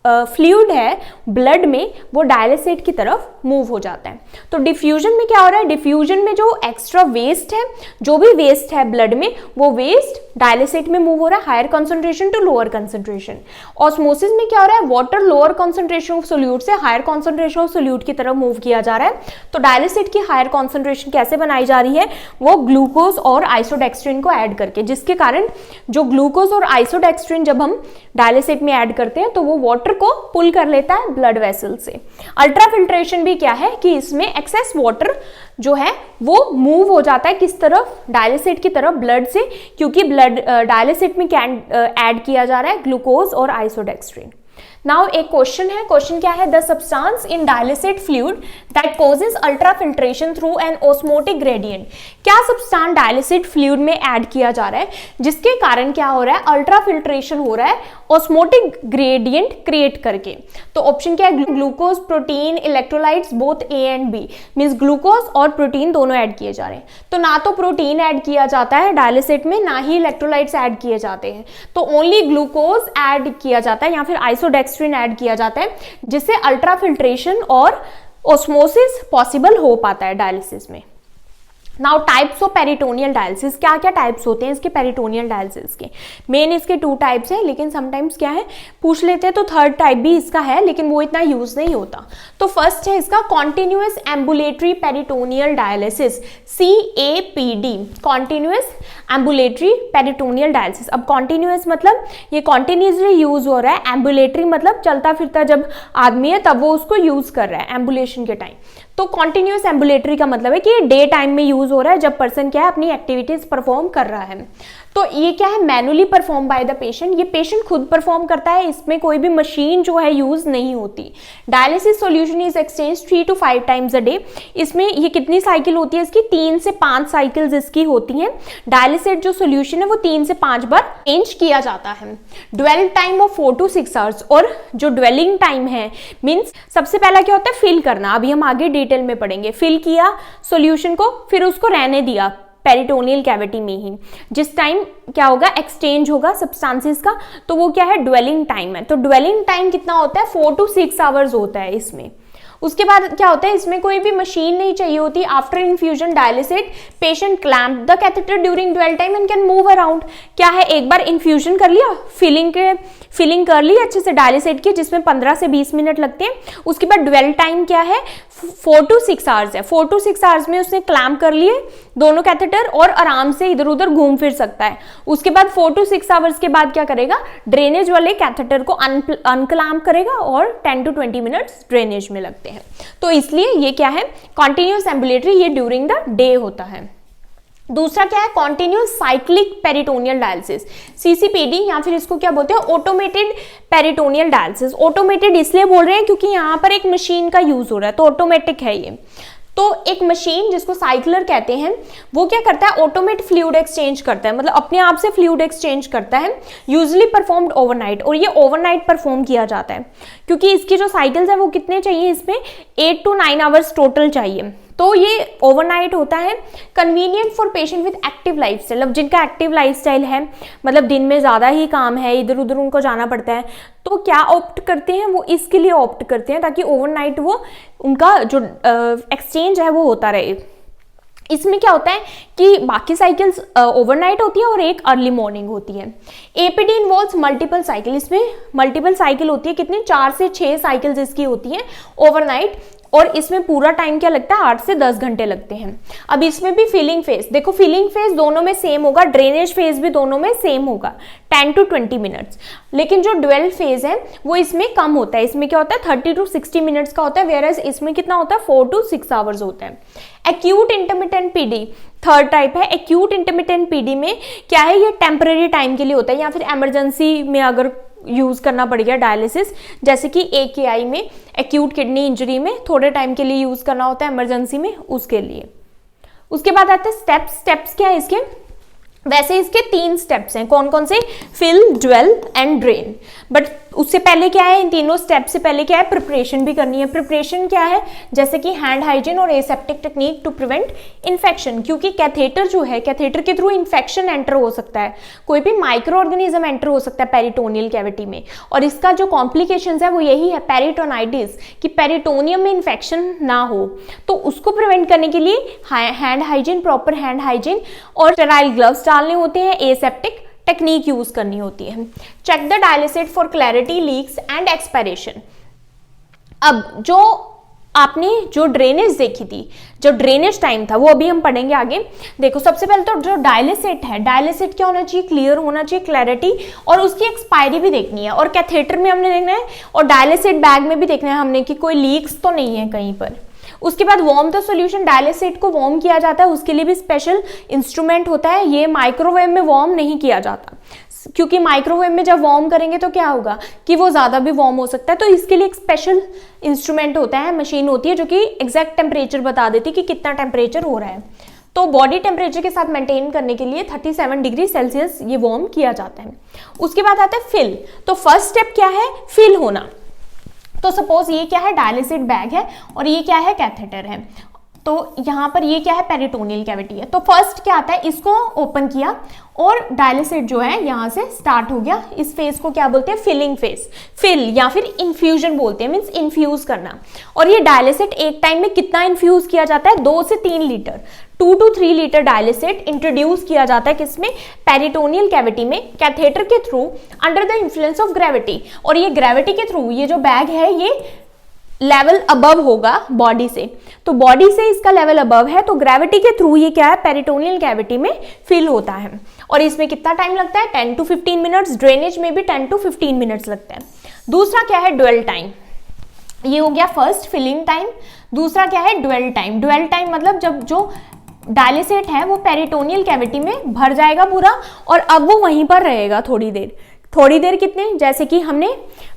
S1: फ्लूइड है ब्लड में वो डायलिसेट की तरफ मूव हो जाता है। तो डिफ्यूजन में क्या हो रहा है, डिफ्यूजन में जो एक्स्ट्रा वेस्ट है, जो भी वेस्ट है ब्लड में, वो वेस्ट डायलिसेट में मूव हो रहा है, higher concentration to lower concentration. Osmosis में क्या हो रहा है, water lower concentration of solute से हायर कंसंट्रेशन ऑफ सोल्यूट की तरफ मूव किया जा रहा है। तो डायलिसेट की हायर कंसंट्रेशन कैसे बनाई जा रही है, वो ग्लूकोज और आइसोडेक्स्ट्रिन को ऐड करके, जिसके कारण जो ग्लूकोज और आइसोडेक्स्ट्रिन जब हम डायलिसेट में ऐड करते हैं तो वो वाटर को पुल कर लेता है ब्लड वेसल से। अल्ट्रा फिल्ट्रेशन भी क्या है कि इसमें एक्सेस वाटर जो है वो मूव हो जाता है किस तरफ, डायलिसेट की तरफ, ब्लड से, क्योंकि ब्लड डायलिसेट में क्या ऐड किया जा रहा है, ग्लूकोज और आइसोडेक्स्ट्रिन। नाउ एक क्वेश्चन है, क्वेश्चन क्या है, the substance in dialysate fluid that causes ultra filtration through an osmotic gradient. क्या सब्सटेंस डायलिसेट फ्लूइड में ऐड किया जा रहा है जिसके कारण क्या हो रहा है, अल्ट्रा फिल्ट्रेशन हो रहा है ऑस्मोटिक ग्रेडियंट क्रिएट करके। तो ऑप्शन क्या है, glucose, protein, electrolytes both A and B, means glucose और प्रोटीन दोनों ऐड किए जा रहे हैं। तो ना तो प्रोटीन ऐड किया जाता है डायलिसेट में, ना ही इलेक्ट्रोलाइट्स ऐड किए जाते हैं, तो ओनली ग्लूकोज ऐड किया जाता है या फिर आइसोडेक्स्ट्रिन ऐड किया जाता है, जिससे अल्ट्रा फिल्ट्रेशन और ऑस्मोसिस पॉसिबल हो पाता है डायलिसिस में। Now types of peritoneal dialysis, क्या क्या टाइप्स होते हैं इसके पेरिटोनियल डायलिसिस के। मेन इसके 2 टाइप्स है, लेकिन समटाइम्स क्या है पूछ लेते हैं तो 3rd टाइप भी इसका है, लेकिन वो इतना यूज नहीं होता। तो फर्स्ट है इसका continuous ambulatory peritoneal dialysis, CAPD, continuous ambulatory peritoneal dialysis. अब कॉन्टिन्यूअस मतलब ये कॉन्टिन्यूसली यूज हो रहा है, एम्बुलेटरी मतलब चलता फिरता जब आदमी है तब वो उसको यूज कर रहा है एम्बुलेशन के टाइम। तो कॉन्टिन्यूअस एम्बुलेटरी का मतलब है कि ये डे टाइम में यूज हो रहा है जब पर्सन क्या है अपनी एक्टिविटीज परफॉर्म कर रहा है। तो ये क्या है, manually perform by the patient, ये पेशेंट खुद परफॉर्म करता है, इसमें कोई भी मशीन जो है यूज नहीं होती। Dialysis solution is exchange 3 to 5 times a day. इसमें ये कितनी साइकिल होती है इसकी, 3 से 5 साइकिल्स इसकी होती हैं। डायलिसिस जो सॉल्यूशन है वो 3 से 5 बार चेंज किया जाता है। Dwell time of 4 to 6 hours, और जो ड्वेलिंग टाइम है मीन्स सबसे पहला क्या होता है, फिल करना, अभी हम आगे डिटेल में पढ़ेंगे। फिल किया सॉल्यूशन को, फिर उसको रहने दिया पेरिटोनियल कैविटी में ही, जिस टाइम क्या होगा, एक्सचेंज होगा सब्सटेंसेस का, तो वो क्या है, ड्वेलिंग टाइम है। तो ड्वेलिंग टाइम कितना होता है, 4 to 6 आवर्स होता है इसमें। उसके बाद क्या होता है, इसमें कोई भी मशीन नहीं चाहिए होती। After infusion dialysis patient clamp the catheter during dwell time and can move around. क्या है, एक बार इन्फ्यूजन कर लिया, फिलिंग कर ली अच्छे से डायलिसिस की, जिसमें 15 से 20 मिनट लगते हैं। उसके बाद ड्वेल टाइम क्या है, 4 to 6 आवर्स है। 4 to 6 आवर्स में उसने क्लैम्प कर लिए दोनों कैथेटर और आराम से इधर उधर घूम फिर सकता है। उसके बाद 4 to 6 आवर्स के बाद क्या करेगा, ड्रेनेज वाले कैथेटर को अनक्लैम्प करेगा और 10 to 20 मिनट्स ड्रेनेज में लगते हैं। तो इसलिए ये क्या है, कॉन्टिन्यूअस एम्बुलेटरी, ये ड्यूरिंग द डे होता है। दूसरा क्या है, continuous cyclic peritoneal dialysis, CCPD, या फिर इसको क्या बोलते हैं, ऑटोमेटेड पेरिटोनियल डायलिसिस। ऑटोमेटेड इसलिए बोल रहे हैं क्योंकि यहाँ पर एक मशीन का यूज हो रहा है, तो ऑटोमेटिक है ये। तो एक मशीन जिसको साइक्लर कहते हैं, वो क्या करता है, ऑटोमेट फ्लूइड एक्सचेंज करता है, मतलब अपने आप से फ्लूइड एक्सचेंज करता है। यूजुअली परफॉर्म्ड ओवरनाइट, और ये ओवरनाइट परफॉर्म किया जाता है क्योंकि इसकी जो साइकिल्स है वो कितने चाहिए, इसमें 8 to 9 आवर्स टोटल चाहिए। तो ये ओवरनाइट होता है। Convenient for patient with active lifestyle, अब जिनका एक्टिव लाइफस्टाइल है, मतलब दिन में ज़्यादा ही काम है, इधर उधर उनको जाना पड़ता है, तो क्या ऑप्ट करते हैं, वो इसके लिए ऑप्ट करते हैं ताकि ओवरनाइट वो उनका जो एक्सचेंज है वो होता रहे। इसमें क्या होता है कि बाकी साइकिल्स ओवरनाइट होती है और एक अर्ली मॉर्निंग होती है। APD इन्वॉल्व्स मल्टीपल साइकिल, इसमें मल्टीपल साइकिल होती है, कितनी, 4 से 6 साइकिल्स इसकी होती हैं ओवरनाइट। और इसमें पूरा टाइम क्या लगता है, 8 से 10 घंटे लगते हैं। अब इसमें भी फिलिंग फेज, देखो फिलिंग फेज दोनों में सेम होगा, ड्रेनेज फेज भी दोनों में सेम होगा, 10 to 20 मिनट्स। लेकिन जो ड्वेल फेज है वो इसमें कम होता है, इसमें क्या होता है 30 to 60 मिनट्स का होता है, वेयरएज इसमें कितना होता है 4 to 6 आवर्स होता है। Acute intermittent PD third type है। एक्यूट इंटरमिटेंट पीडी में क्या है, ये टेम्पररी टाइम के लिए होता है, या फिर इमरजेंसी में अगर यूज करना पड़ गया डायलिसिस, जैसे कि AKI में एक्यूट किडनी इंजरी में थोड़े टाइम के लिए यूज करना होता है इमरजेंसी में, उसके लिए। उसके बाद आते हैं स्टेप्स। स्टेप्स क्या है इसके, वैसे इसके 3 स्टेप्स हैं, कौन कौन से, fill, dwell and drain. But उससे पहले क्या है, इन तीनों स्टेप से पहले क्या है, प्रिपरेशन भी करनी है। प्रिपरेशन क्या है, जैसे कि हैंड हाइजीन और aseptic technique to prevent infection, क्योंकि कैथेटर जो है, कैथेटर के थ्रू इन्फेक्शन एंटर हो सकता है, कोई भी माइक्रो ऑर्गेनिज्म एंटर हो सकता है पेरिटोनियल कैविटी में, और इसका जो कॉम्प्लिकेशंस है वो यही है पेरिटोनाइटिस, कि पेरिटोनियम में इन्फेक्शन ना हो। तो उसको प्रिवेंट करने के लिए hand hygiene, proper hand hygiene और स्टेराइल ग्लव्स डालने होते हैं, एसेप्टिक टेक्निक यूज करनी होती है। Check the dialysate for clarity, leaks and expiration. अब जो आपने जो ड्रेनेज देखी थी, जो ड्रेनेज टाइम था वो अभी हम पढ़ेंगे आगे। देखो सबसे पहले तो जो डायलिसिट है, डायलिसिट क्या होना चाहिए, क्लियर होना चाहिए, क्लैरिटी, और उसकी एक्सपायरी भी देखनी है, और कैथेटर में हमने देखना है, और डायलिसिट बैग में भी देखना है हमने कि कोई लीक्स तो नहीं है कहीं पर। उसके बाद वार्म द सॉल्यूशन, डायलिसिट को वार्म किया जाता है, उसके लिए भी स्पेशल इंस्ट्रूमेंट होता है, ये माइक्रोवेव में वार्म नहीं किया जाता, क्योंकि माइक्रोवेव में जब वार्म करेंगे तो क्या होगा कि वो ज़्यादा भी वार्म हो सकता है, तो इसके लिए एक स्पेशल इंस्ट्रूमेंट होता है, मशीन होती है जो कि एग्जैक्ट टेम्परेचर बता देती है कि कितना टेम्परेचर हो रहा है। तो बॉडी टेम्परेचर के साथ मेंटेन करने के लिए 37 डिग्री सेल्सियस ये वार्म किया जाता है। उसके बाद आता है फिल। तो फर्स्ट स्टेप क्या है, फिल होना। तो सपोज ये क्या है, डायलिसिट बैग है, और ये क्या है, कैथेटर है। तो यहाँ पर ये क्या है, पेरिटोनियल कैविटी है। तो फर्स्ट क्या आता है, इसको ओपन किया और डायलिसिट जो है यहाँ से स्टार्ट हो गया। इस फेज को क्या बोलते हैं, फिलिंग फेज, फिल या फिर इन्फ्यूजन बोलते हैं, मीन्स इन्फ्यूज करना। और ये डायलिसिट एक टाइम में कितना इन्फ्यूज किया जाता है, 2 से 3 लीटर, 2 to 3 लीटर डायलिसिट इंट्रोड्यूस किया जाता है किसमें, पेरिटोनियल कैविटी में, कैथेटर के through under the influence of gravity. और ये ग्रेविटी के थ्रू ये जो बैग है ये लेवल अबव होगा बॉडी से, तो बॉडी से इसका लेवल अबव है, तो ग्रेविटी के थ्रू ये क्या है, पेरिटोनियल कैविटी में फिल होता है। और इसमें कितना टाइम लगता है, 10 to 15 मिनट्स। ड्रेनेज में भी 10 to 15 मिनट्स लगता है। दूसरा क्या है, ड्वेल टाइम। ये हो गया फर्स्ट फिलिंग टाइम। दूसरा क्या है, ड्वेल टाइम। ड्वेल टाइम मतलब जब जो डायलिसिट है वो पेरिटोनियल कैविटी में भर जाएगा पूरा, और अब वो वहीं पर रहेगा थोड़ी देर। थोड़ी देर कितने, जैसे कि हमने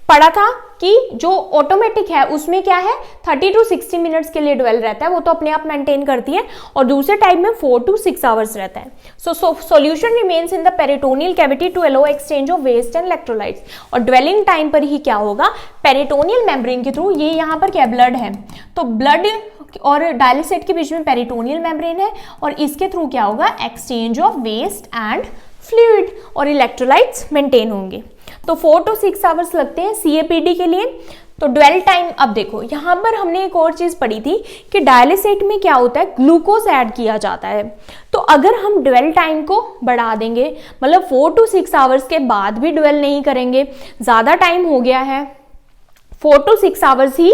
S1: पढ़ा था कि जो ऑटोमेटिक है उसमें क्या है 30 to 60 मिनट्स के लिए ड्वेल रहता है, वो तो अपने आप मेंटेन करती है, और दूसरे टाइम में 4 to 6 आवर्स रहता है। So solution remains in the peritoneal cavity to allow exchange of waste and electrolytes. और ड्वेलिंग टाइम पर ही क्या होगा, पेरिटोनियल मेम्ब्रेन के थ्रू, ये यहाँ पर क्या ब्लड है, तो ब्लड और डायलिसिट के बीच में पेरिटोनियल मेम्ब्रेन है, और इसके थ्रू क्या होगा, exchange of waste and fluid और इलेक्ट्रोलाइट्स मेंटेन होंगे। तो 4 to 6 आवर्स लगते हैं CAPD के लिए। तो ड्वेल टाइम, अब देखो यहाँ पर हमने एक और चीज पढ़ी थी कि डायलिसिट में क्या होता है, ग्लूकोज ऐड किया जाता है। तो अगर हम ड्वेल टाइम को बढ़ा देंगे, मतलब 4 to 6 आवर्स के बाद भी ड्वेल नहीं करेंगे, ज्यादा टाइम हो गया है, 4 to 6 आवर्स ही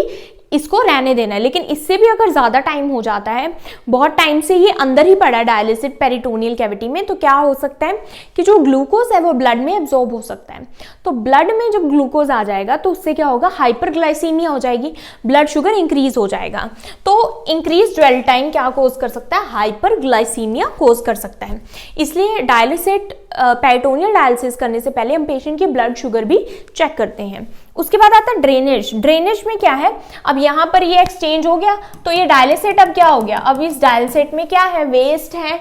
S1: इसको रहने देना है। लेकिन इससे भी अगर ज़्यादा टाइम हो जाता है, बहुत टाइम से ये अंदर ही पड़ा है डायलिसिट पेरिटोनियल कैविटी में, तो क्या हो सकता है कि जो ग्लूकोज है वो ब्लड में एब्जॉर्ब हो सकता है। तो ब्लड में जब ग्लूकोज आ जाएगा तो उससे क्या होगा, हाइपरग्लाइसीमिया हो जाएगी, ब्लड शुगर इंक्रीज हो जाएगा। तो इंक्रीज ड्वेल टाइम क्या कोज कर सकता है, हाइपरग्लाइसीमिया कोज कर सकता है। इसलिए डायलिसिट पेरिटोनियल डायलिसिस करने से पहले हम पेशेंट की ब्लड शुगर भी चेक करते हैं। उसके बाद आता है ड्रेनेज। ड्रेनेज में क्या है, अब यहाँ पर ये एक्सचेंज हो गया, तो ये डायलिसिट अब क्या हो गया, अब इस डायलिसिट में क्या है, वेस्ट है,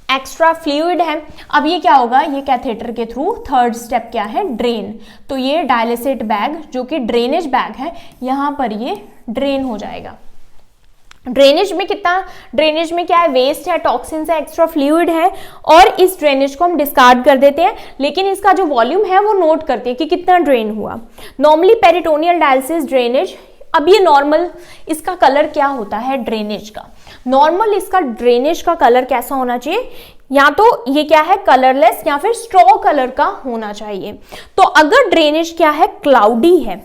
S1: एक्स्ट्रा फ्लूइड है। अब ये क्या होगा, ये कैथेटर के थ्रू थर्ड स्टेप क्या है, ड्रेन। तो ये डायलिसिट बैग जो कि ड्रेनेज बैग है, यहाँ पर ये ड्रेन हो जाएगा। ड्रेनेज में कितना, ड्रेनेज में क्या है, वेस्ट है, टॉक्सिन्स है, एक्स्ट्रा फ्लूइड है, और इस ड्रेनेज को हम डिस्कार्ड कर देते हैं, लेकिन इसका जो वॉल्यूम है वो नोट करते हैं कि कितना ड्रेन हुआ। नॉर्मली पेरिटोनियल डायलिसिस ड्रेनेज, अब ये नॉर्मल इसका कलर क्या होता है ड्रेनेज का, नॉर्मल इसका ड्रेनेज का कलर कैसा होना चाहिए, या तो ये क्या है कलरलेस या फिर स्ट्रॉ कलर का होना चाहिए। तो अगर ड्रेनेज क्या है, क्लाउडी है,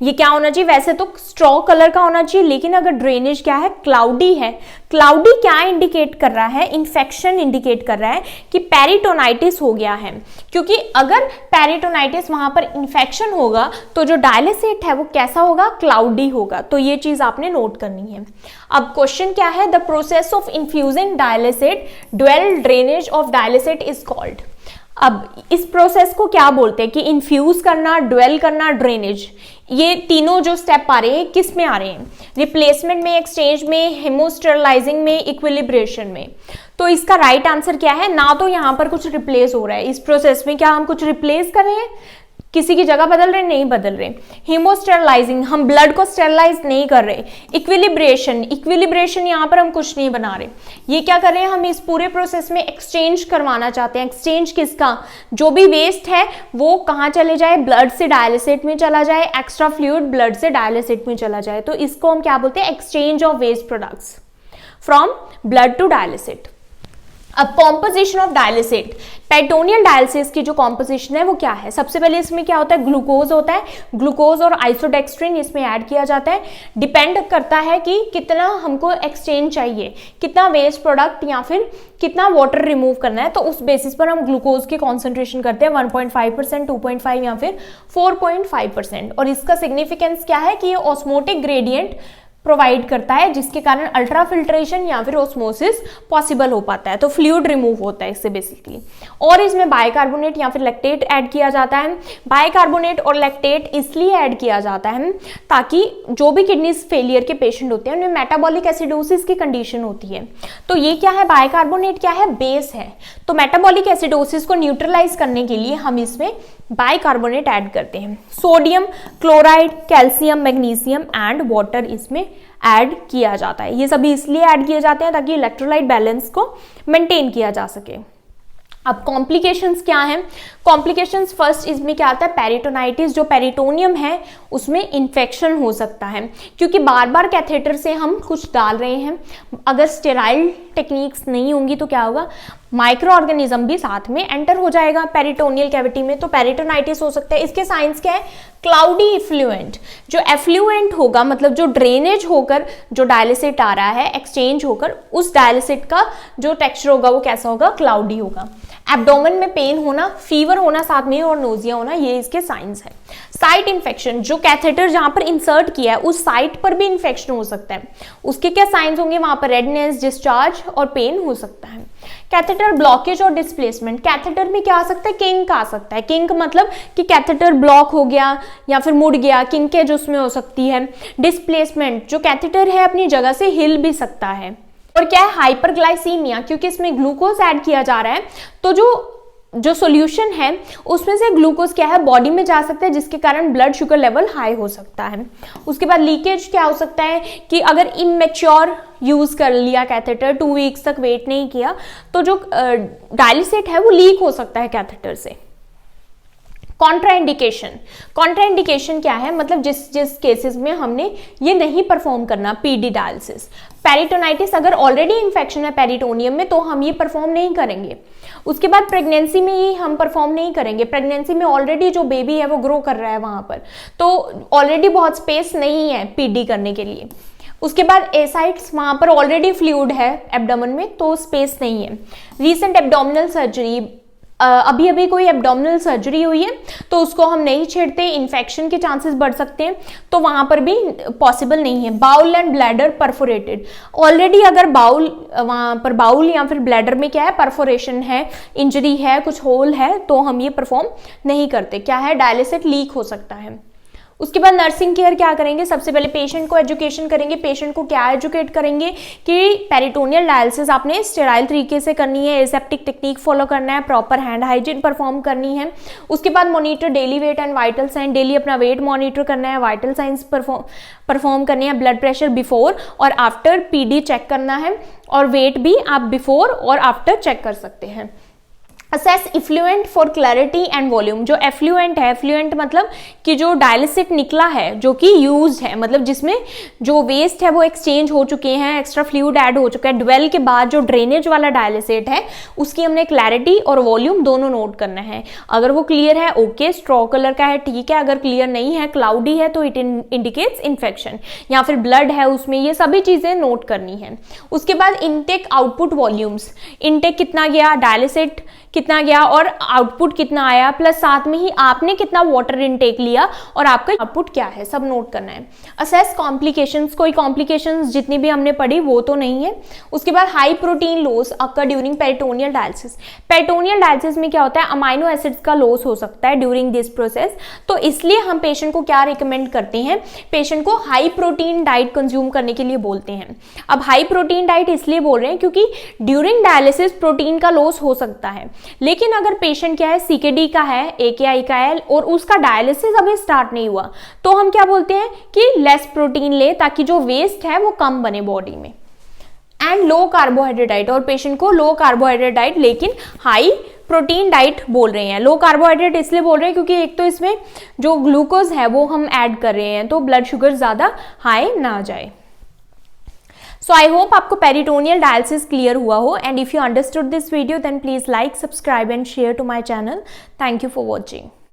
S1: ये क्या होना चाहिए, वैसे तो स्ट्रॉ कलर का होना चाहिए, लेकिन अगर ड्रेनेज क्या है, क्लाउडी है। क्लाउडी क्या इंडिकेट कर रहा है, इन्फेक्शन इंडिकेट कर रहा है कि पेरिटोनाइटिस हो गया है, क्योंकि अगर पेरिटोनाइटिस वहां पर इन्फेक्शन होगा तो जो डायलिसेट है वो कैसा होगा, क्लाउडी होगा। तो ये चीज आपने नोट करनी है। अब क्वेश्चन क्या है, the process of infusing dialysate dwell drainage of dialysate is called. अब इस प्रोसेस को क्या बोलते हैं कि इन्फ्यूज करना, ड्वेल करना, ड्रेनेज, ये तीनों जो स्टेप आ रहे हैं किस में आ रहे हैं, रिप्लेसमेंट में, एक्सचेंज में, हेमोस्टेरलाइजिंग में, इक्विलिब्रेशन में। तो इसका राइट आंसर क्या है, ना तो यहां पर कुछ रिप्लेस हो रहा है इस प्रोसेस में, क्या हम कुछ रिप्लेस कर रहे हैं, किसी की जगह बदल रहे, नहीं बदल रहे। हीमोस्टेरलाइजिंग, हम ब्लड को स्टेरलाइज नहीं कर रहे। इक्विलिब्रेशन, इक्विलिब्रेशन यहाँ पर हम कुछ नहीं बना रहे। ये क्या कर रहे हैं, हम इस पूरे प्रोसेस में एक्सचेंज करवाना चाहते हैं। एक्सचेंज किसका, जो भी वेस्ट है वो कहाँ चले जाए, ब्लड से डायलिसेट में चला जाए, एक्स्ट्रा फ्लूइड ब्लड से डायलिसेट में चला जाए। तो इसको हम क्या बोलते हैं, exchange of waste products from blood to dialysate. अब composition of dialysate, peritoneal dialysis की जो कॉम्पोजिशन है वो क्या है, सबसे पहले इसमें क्या होता है, ग्लूकोज होता है। ग्लूकोज और आइसोडेक्स्ट्रिन इसमें ऐड किया जाता है। डिपेंड करता है कि कितना हमको एक्सचेंज चाहिए, कितना वेस्ट प्रोडक्ट या फिर कितना वाटर रिमूव करना है, तो उस बेसिस पर हम ग्लूकोज की कॉन्सेंट्रेशन करते हैं 1.5%, 2.5 या फिर 4.5%। और इसका सिग्निफिकेंस क्या है कि ये ऑस्मोटिक ग्रेडियंट प्रोवाइड करता है, जिसके कारण अल्ट्रा फिल्ट्रेशन या फिर ऑस्मोसिस पॉसिबल हो पाता है। तो फ्लूइड रिमूव होता है इससे बेसिकली। और इसमें बाइकार्बोनेट या फिर लैक्टेट ऐड किया जाता है। बाइकार्बोनेट और लैक्टेट इसलिए ऐड किया जाता है ताकि जो भी किडनी फेलियर के पेशेंट होते हैं उनमें मेटाबॉलिक एसिडोसिस की कंडीशन होती है। तो ये क्या है, बाइकार्बोनेट क्या है, बेस है। तो मेटाबॉलिक एसिडोसिस को न्यूट्रलाइज करने के लिए हम इसमें बाइकार्बोनेट ऐड करते हैं। Sodium chloride, calcium, magnesium and water इसमें ऐड किया जाता है। ये सभी इसलिए ऐड किए जाते हैं ताकि इलेक्ट्रोलाइट बैलेंस को मेंटेन किया जा सके। अब कॉम्प्लिकेशंस क्या हैं, कॉम्प्लिकेशंस फर्स्ट इसमें क्या आता है, पेरिटोनाइटिस, जो पेरिटोनियम है उसमें इन्फेक्शन हो सकता है, क्योंकि बार बार कैथेटर से हम कुछ डाल रहे हैं। अगर स्टेराइल टेक्निक्स नहीं होंगी तो क्या होगा, माइक्रो ऑर्गेनिज्म भी साथ में एंटर हो जाएगा पेरिटोनियल कैविटी में, तो पेरिटोनाइटिस हो सकता है। इसके साइंस क्या है, क्लाउडी इफ्लुएंट, जो एफ्लुएंट होगा मतलब जो ड्रेनेज होकर जो डायलिसिट आ रहा है, एक्सचेंज होकर, उस डायलिसिट का जो टेक्सचर होगा वो कैसा होगा, क्लाउडी होगा। एब्डोमेन में पेन होना, फीवर होना साथ में और नोजिया होना, ये इसके साइंस है। साइट इन्फेक्शन, जो कैथेटर जहां पर इंसर्ट किया है उस साइट पर भी इन्फेक्शन हो सकता है, उसके क्या साइंस होंगे, वहां पर रेडनेस, डिस्चार्ज और पेन हो सकता है। कैथेटर ब्लॉकेज और डिस्प्लेसमेंट, कैथेटर में क्या आ सकता है, किंक आ सकता है। किंक मतलब कि कैथेटर ब्लॉक हो गया या फिर मुड़ गया, किंकेज उसमें हो सकती है। डिस्प्लेसमेंट, जो कैथेटर है अपनी जगह से हिल भी सकता है। और क्या है, हाइपरग्लाइसीमिया, क्योंकि इसमें ग्लूकोज ऐड किया जा रहा है, तो जो सॉल्यूशन है उसमें से ग्लूकोज क्या है बॉडी में जा सकता है, जिसके कारण ब्लड शुगर लेवल हाई हो सकता है। उसके बाद लीकेज क्या हो सकता है कि अगर इमेच्योर यूज कर लिया कैथेटर, 2 वीक्स तक वेट नहीं किया, तो जो डायलिसेट है वो लीक हो सकता है कैथेटर से। कॉन्ट्राइंडिकेशन, कॉन्ट्राइंडिकेशन क्या है, मतलब जिस केसेस में हमने ये नहीं परफॉर्म करना, पीडी डायलिसिस। पेरिटोनाइटिस, अगर ऑलरेडी इन्फेक्शन है पेरिटोनियम में तो हम ये परफॉर्म नहीं करेंगे। उसके बाद प्रेगनेंसी में ही हम परफॉर्म नहीं करेंगे, प्रेगनेंसी में ऑलरेडी जो बेबी है वो ग्रो कर रहा है वहां पर, तो ऑलरेडी बहुत स्पेस नहीं है पीडी करने के लिए। उसके बाद एसाइट्स, वहां पर ऑलरेडी फ्लूइड है एब्डोमेन में तो स्पेस नहीं है। रीसेंट एब्डोमिनल सर्जरी, अभी अभी कोई एब्डोमिनल सर्जरी हुई है तो उसको हम नहीं छेड़ते, इन्फेक्शन के चांसेस बढ़ सकते हैं, तो वहां पर भी पॉसिबल नहीं है। Bowel and bladder perforated, already अगर बाउल, वहां पर बाउल या फिर ब्लैडर में क्या है, परफोरेशन है, इंजरी है, कुछ होल है, तो हम ये परफॉर्म नहीं करते। क्या है, डायलिसिट लीक हो सकता है। उसके बाद नर्सिंग केयर क्या करेंगे, सबसे पहले पेशेंट को एजुकेशन करेंगे। पेशेंट को क्या एजुकेट करेंगे कि पेरिटोनियल डायलिसिस आपने स्टेराइल तरीके से करनी है, एसेप्टिक टेक्निक फॉलो करना है, प्रॉपर हैंड हाइजीन परफॉर्म करनी है। उसके बाद monitor daily weight and vital sign, daily अपना वेट मॉनिटर करना है, वाइटल साइंस परफॉर्म करनी है, ब्लड प्रेशर बिफोर और आफ्टर पीडी चेक करना है, और वेट भी आप बिफोर और आफ्टर चेक कर सकते हैं। Assess effluent for clarity and volume. जो एफ्लुएंट है, एफ्लुएंट मतलब कि जो डायलिसिट निकला है, जो कि यूज है, मतलब जिसमें जो वेस्ट है वो एक्सचेंज हो चुके हैं, एक्स्ट्रा फ्लूइड ऐड हो चुका है, ड्वेल के बाद जो ड्रेनेज वाला डायलिसिट है उसकी हमने क्लैरिटी और वॉल्यूम दोनों नोट करना है। अगर वो क्लियर है ओके, स्ट्रॉ कलर का है ठीक है, अगर क्लियर नहीं है क्लाउडी है तो इट इंडिकेट्स इन्फेक्शन, या फिर ब्लड है उसमें, ये सभी चीजें नोट करनी है। उसके बाद इनटेक आउटपुट वॉल्यूम्स, इनटेक कितना गया, डायलिसिट कितना गया और आउटपुट कितना आया, प्लस साथ में ही आपने कितना वाटर इनटेक लिया और आपका आउटपुट क्या है, सब नोट करना है। असेस कॉम्प्लिकेशंस, कोई कॉम्प्लिकेशंस जितनी भी हमने पढ़ी वो तो नहीं है। उसके बाद हाई प्रोटीन लॉस अकर during peritoneal dialysis. Peritoneal dialysis में क्या होता है, अमाइनो एसिड्स का लॉस हो सकता है ड्यूरिंग दिस प्रोसेस, तो इसलिए हम पेशेंट को क्या रिकमेंड करते हैं, पेशेंट को हाई प्रोटीन डाइट कंज्यूम करने के लिए बोलते हैं। अब हाई प्रोटीन डाइट इसलिए बोल रहे हैं क्योंकि ड्यूरिंग डायलिसिस प्रोटीन का लॉस हो सकता है, लेकिन अगर पेशेंट क्या है, सीकेडी का है, एकेआई का है और उसका डायलिसिस अभी स्टार्ट नहीं हुआ, तो हम क्या बोलते हैं कि लेस प्रोटीन ले ताकि जो वेस्ट है वो कम बने बॉडी में। एंड लो कार्बोहाइड्रेट डाइट, और पेशेंट को लो कार्बोहाइड्रेट डाइट लेकिन हाई प्रोटीन डाइट बोल रहे हैं। लो कार्बोहाइड्रेट इसलिए बोल रहे हैं क्योंकि एक तो इसमें जो ग्लूकोज है वो हम ऐड कर रहे हैं, तो ब्लड शुगर ज्यादा हाई ना जाए। So I hope आपको पेरिटोनियल डायलिसिस क्लियर हुआ हो, and if you understood this video then please like, subscribe and share to my channel. Thank you for watching.